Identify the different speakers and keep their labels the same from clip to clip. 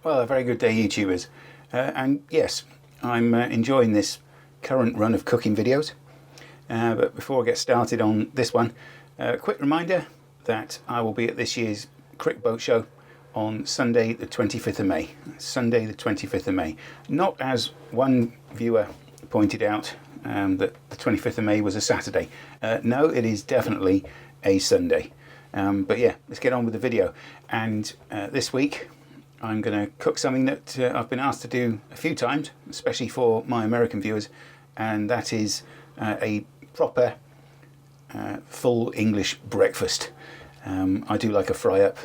Speaker 1: Well, a very good day, YouTubers. And yes, I'm enjoying this current run of cooking videos. But before I get started on this one, a quick reminder that I will be at this year's Crick Boat Show on Sunday the 25th of May. Sunday the 25th of May. Not as one viewer pointed out that the 25th of May was a Saturday. No, it is definitely a Sunday. But yeah, let's get on with the video. And this week I'm going to cook something that I've been asked to do a few times, especially for my American viewers, and that is a proper full English breakfast. I do like a fry-up.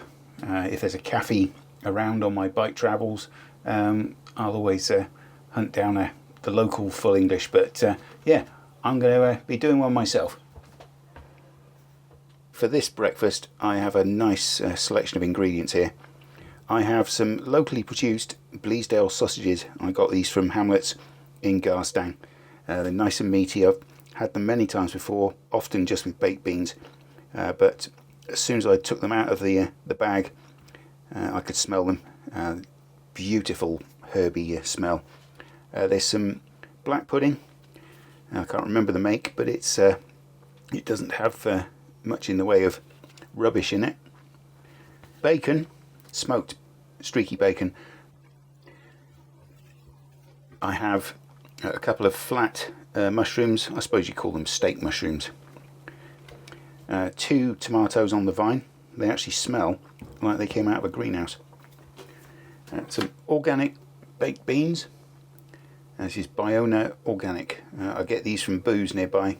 Speaker 1: If there's a cafe around on my bike travels, I'll always hunt down the local full English, but yeah, I'm going to be doing one myself. For this breakfast, I have a nice selection of ingredients here. I have some locally produced Bleasdale sausages. I got these from Hamlet's in Garstang. They're nice and meaty. I've had them many times before, often just with baked beans. But as soon as I took them out of the bag, I could smell them. Beautiful herby smell. There's some black pudding. I can't remember the make, but it doesn't have much in the way of rubbish in it. Bacon. Smoked streaky bacon. I have a couple of flat mushrooms. I suppose you call them steak mushrooms. 2 tomatoes on the vine. They actually smell like they came out of a greenhouse. Some organic baked beans. This is Biona Organic. I get these from Booze nearby.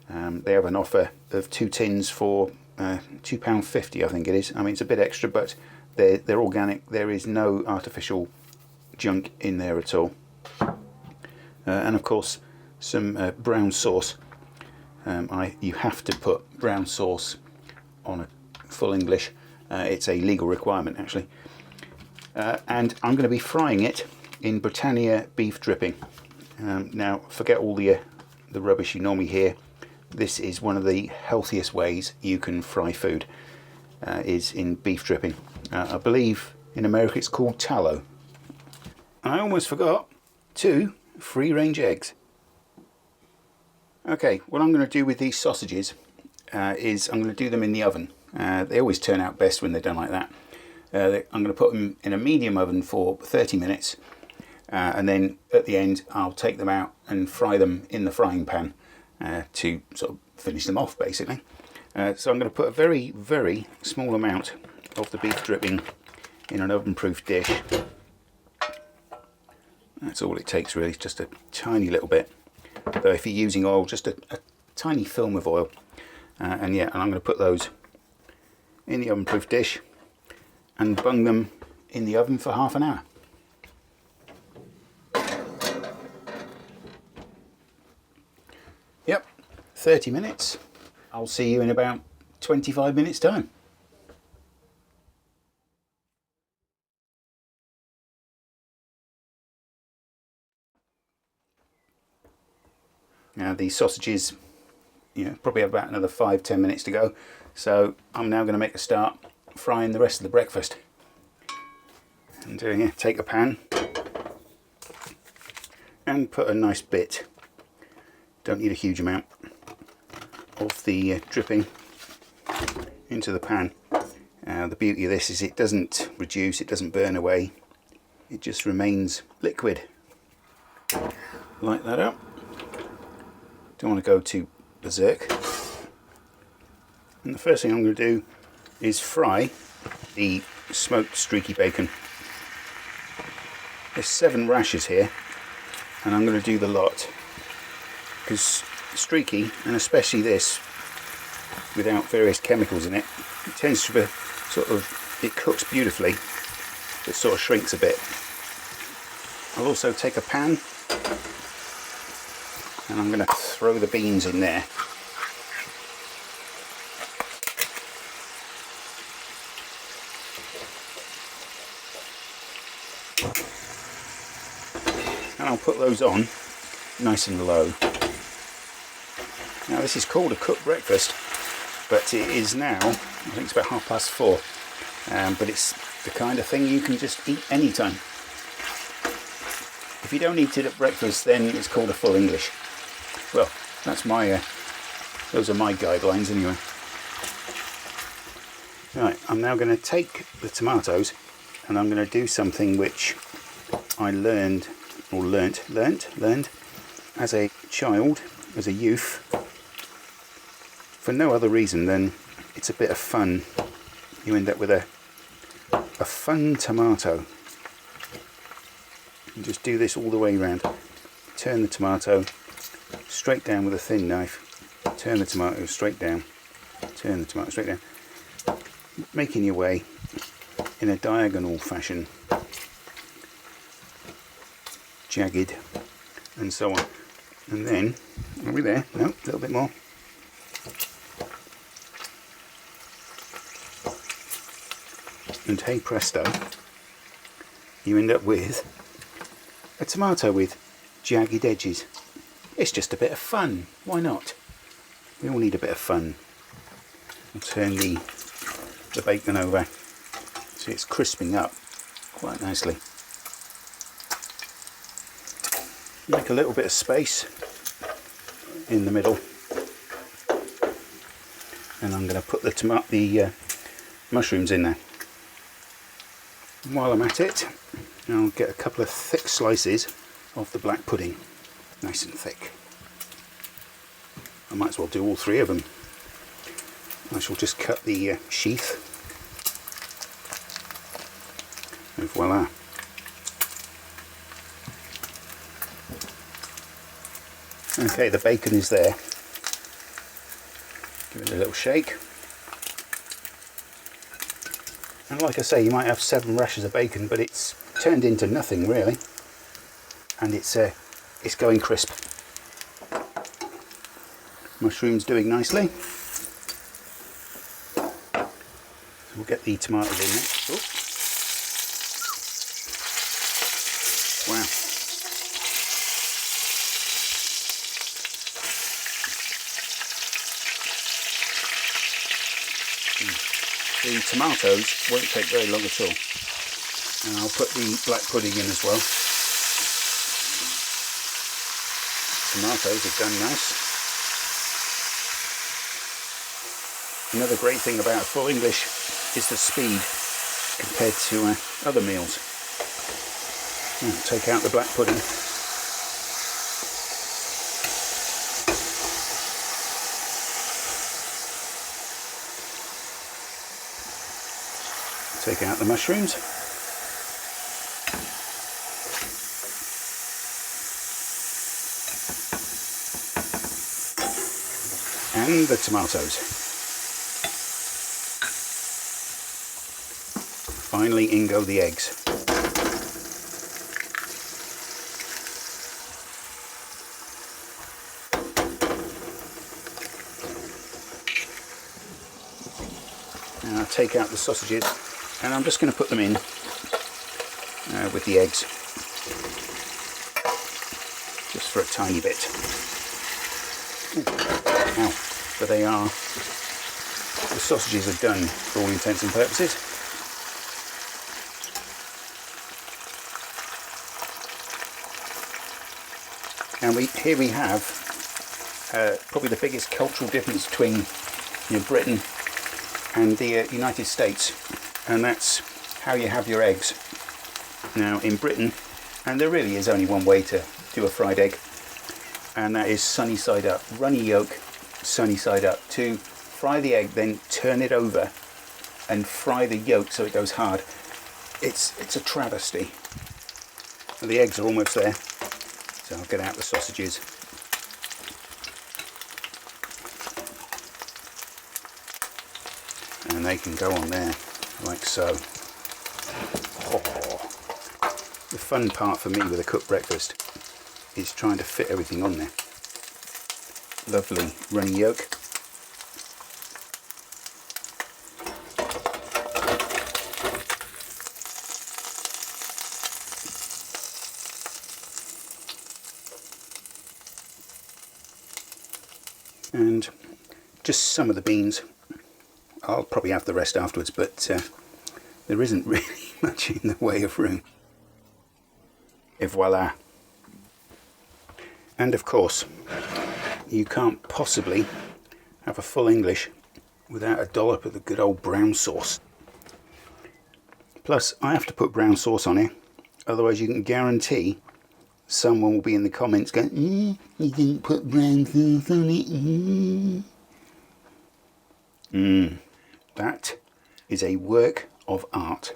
Speaker 1: They have an offer of 2 tins for £2.50, I think it is. I mean, it's a bit extra, but they're organic. There is no artificial junk in there at all. And of course, some brown sauce. You have to put brown sauce on a full English. It's a legal requirement, actually. And I'm going to be frying it in Britannia beef dripping. Now, forget all the rubbish you normally hear. This is one of the healthiest ways you can fry food, is in beef dripping. I believe in America it's called tallow. I almost forgot 2 free-range eggs. Okay, what I'm going to do with these sausages is I'm going to do them in the oven. They always turn out best when they're done like that. I'm going to put them in a medium oven for 30 minutes and then at the end I'll take them out and fry them in the frying pan. To sort of finish them off, basically. So I'm going to put a very, very small amount of the beef dripping in an oven-proof dish. That's all it takes, really, just a tiny little bit. Though if you're using oil, just a tiny film of oil. And yeah, and I'm going to put those in the oven-proof dish and bung them in the oven for half an hour. Yep, 30 minutes. I'll see you in about 25 minutes time. Now these sausages, probably have about another 5-10 minutes to go. So I'm now going to make a start frying the rest of the breakfast. And yeah, take a pan and put a nice bit. Don't need a huge amount of the dripping into the pan. The beauty of this is it doesn't reduce, it doesn't burn away, it just remains liquid. Light that up. Don't want to go too berserk. And the first thing I'm going to do is fry the smoked streaky bacon. There's 7 rashers here and I'm going to do the lot. Because streaky, and especially this, without various chemicals in it, it tends to be it cooks beautifully, but sort of shrinks a bit. I'll also take a pan, and I'm going to throw the beans in there. And I'll put those on nice and low. Now this is called a cooked breakfast, but it is now, I think it's about 4:30, but it's the kind of thing you can just eat anytime. If you don't eat it at breakfast, then it's called a full English. Well, that's my, those are my guidelines anyway. Right, I'm now going to take the tomatoes and I'm going to do something which I learned as a child, as a youth, for no other reason than it's a bit of fun. You end up with a fun tomato. You just do this all the way around. Turn the tomato straight down with a thin knife. Turn the tomato straight down. Turn the tomato straight down. Making your way in a diagonal fashion. Jagged and so on. And then, are we there? No, a little bit more. And hey presto, you end up with a tomato with jagged edges. It's just a bit of fun, why not? We all need a bit of fun. I'll turn the bacon over so it's crisping up quite nicely. Make a little bit of space in the middle, and I'm going to put the mushrooms in there. And while I'm at it, I'll get a couple of thick slices of the black pudding, nice and thick. I might as well do all three of them. I shall just cut the sheath, and voila. Okay, the bacon is there. Give it a little shake. And like I say, you might have 7 rashers of bacon, but it's turned into nothing really. And it's going crisp. Mushrooms doing nicely. So we'll get the tomatoes in next. Oh. Wow. The tomatoes won't take very long at all. And I'll put the black pudding in as well. Tomatoes are done nice. Another great thing about full English is the speed compared to other meals. I'll take out the black pudding. Take out the mushrooms. And the tomatoes. Finally, in go the eggs. And I'll take out the sausages. And I'm just going to put them in with the eggs, just for a tiny bit. Ooh. Ow. But the sausages are done for all intents and purposes. And here we have probably the biggest cultural difference between Britain and the United States. And that's how you have your eggs. Now in Britain, and there really is only one way to do a fried egg, and that is sunny side up, runny yolk, sunny side up. To fry the egg, then turn it over and fry the yolk so it goes hard. It's a travesty. And the eggs are almost there, so I'll get out the sausages. And they can go on there. Like so. Oh. The fun part for me with a cooked breakfast is trying to fit everything on there. Lovely runny yolk. And just some of the beans. I'll probably have the rest afterwards, but there isn't really much in the way of room. Et voila. And of course, you can't possibly have a full English without a dollop of the good old brown sauce. Plus, I have to put brown sauce on here, otherwise you can guarantee someone will be in the comments going, you didn't put brown sauce on it. That is a work of art.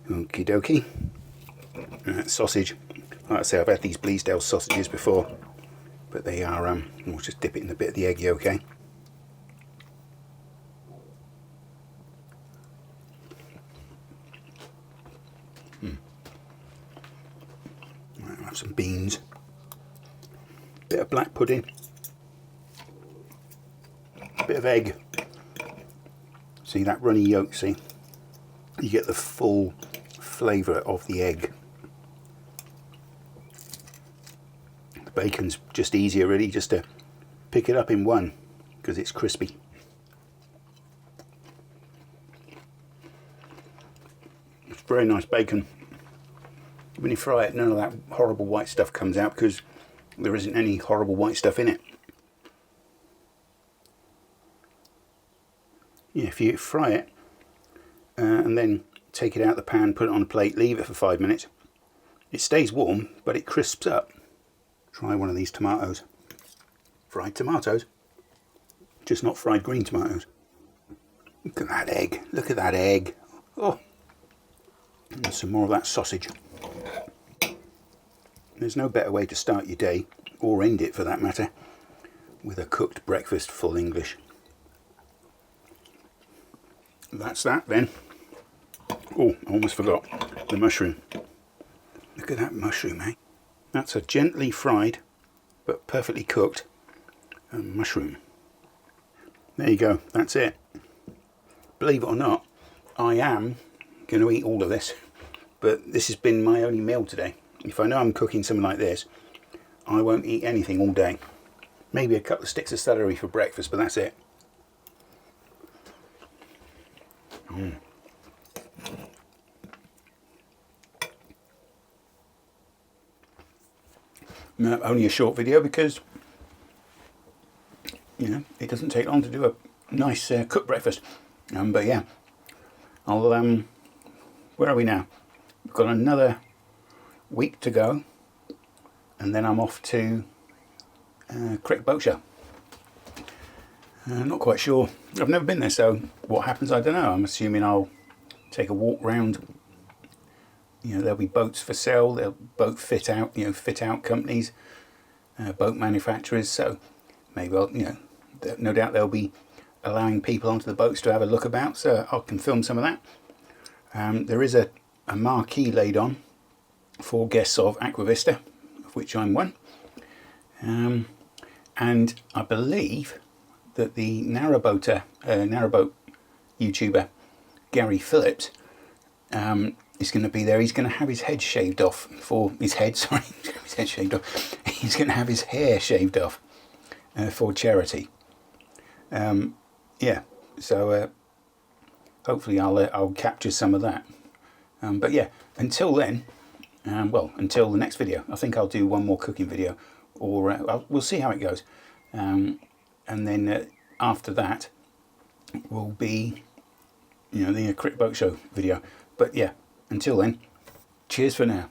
Speaker 1: Okie dokie. Sausage. Like I say, I've had these Bleasdale sausages before, but they are, we'll just dip it in a bit of the egg yolk, okay? Right, I'll have some beans, bit of black pudding, bit of egg. See that runny yolk, see? You get the full flavour of the egg. The bacon's just easier really, just to pick it up in one because it's crispy. It's very nice bacon. When you fry it, none of that horrible white stuff comes out because there isn't any horrible white stuff in it. Yeah, if you fry it and then take it out the pan, put it on a plate, leave it for 5 minutes, it stays warm but it crisps up. Try one of these tomatoes. Fried tomatoes, just not fried green tomatoes. Look at that egg, look at that egg. Oh, and some more of that sausage. There's no better way to start your day, or end it for that matter, with a cooked breakfast full English. That's that then. Oh, I almost forgot the mushroom. Look at that mushroom, eh? That's a gently fried but perfectly cooked mushroom. There you go, that's it. Believe it or not, I am going to eat all of this, but this has been my only meal today. If I know I'm cooking something like this, I won't eat anything all day. Maybe a couple of sticks of celery for breakfast, but that's it. No, only a short video because, you know, it doesn't take long to do a nice cooked breakfast. But yeah, I'll, where are we now? We've got another week to go, and then I'm off to Crick Boat Show. Not quite sure. I've never been there, so what happens I don't know. I'm assuming I'll take a walk round. You know, there'll be boats for sale. There'll boat fit out, you know, fit out companies, boat manufacturers. So maybe I'll, you know, no doubt they'll be allowing people onto the boats to have a look about. So I can film some of that. There is a marquee laid on for guests of Aquavista, of which I'm one. And I believe that the narrowboat YouTuber Gary Phillips is going to be there. He's going to have his head shaved off for his head. Sorry, his head shaved off. He's going to have his hair shaved off for charity. Yeah, so hopefully I'll capture some of that. But yeah, until then, well, until the next video, I think I'll do one more cooking video, or we'll see how it goes. And then after that will be, you know, the Crick Boat Show video. But yeah, until then, cheers for now.